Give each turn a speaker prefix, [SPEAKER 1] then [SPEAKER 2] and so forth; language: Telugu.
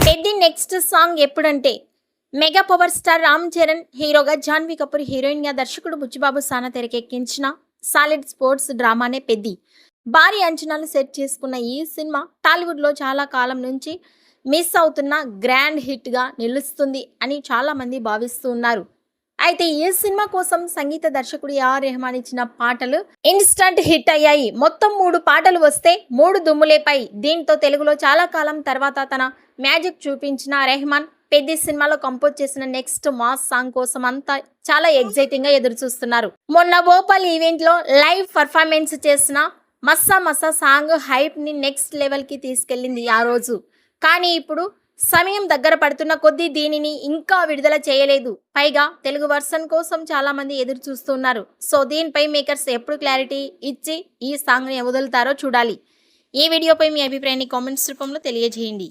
[SPEAKER 1] పెద్ది నెక్స్ట్ సాంగ్ ఎప్పుడంటే mega power star Ram Charan హీరోగా, జాన్వీ కపూర్ హీరోయిన్ గా, దర్శకుడు బుచ్చిబాబు సానా తెరకెక్కించిన సాలిడ్ స్పోర్ట్స్ డ్రామానే పెద్ది. భారీ అంచనాలు సెట్ చేసుకున్న ఈ సినిమా టాలీవుడ్ లో చాలా కాలం నుంచి మిస్ అవుతున్న గ్రాండ్ హిట్ గా నిలుస్తుంది అని చాలా మంది భావిస్తూ ఉన్నారు. అయితే ఈ సినిమా కోసం సంగీత దర్శకుడు AR రెహమాన్ ఇచ్చిన పాటలు ఇన్స్టంట్ హిట్ అయ్యాయి. మొత్తం 3 పాటలు వస్తే 3 దుమ్ములేపాయి. దీంతో తెలుగులో చాలా కాలం తర్వాత తన మ్యాజిక్ చూపించిన రెహమాన్ పెద్ది సినిమాలో కంపోజ్ చేసిన నెక్స్ట్ మాస్ సాంగ్ కోసం అంతా చాలా ఎగ్జైటింగ్ గా ఎదురు చూస్తున్నారు. మొన్న భోపాల్ ఈవెంట్ లో లైవ్ పర్ఫార్మెన్స్ చేసిన మస్సా మస్సా సాంగ్ హైప్ ని నెక్స్ట్ లెవెల్ కి తీసుకెళ్లింది ఆ రోజు. కానీ ఇప్పుడు సమయం దగ్గర పడుతున్న కొద్దీ దీనిని ఇంకా విడుదల చేయలేదు. పైగా తెలుగు వర్షన్ కోసం చాలా మంది ఎదురు చూస్తున్నారు. సో దీనిపై మేకర్స్ ఎప్పుడు క్లారిటీ ఇచ్చి ఈ సాంగ్ ని వదులుతారో చూడాలి. ఈ వీడియోపై మీ అభిప్రాయాన్ని కామెంట్స్ రూపంలో తెలియజేయండి.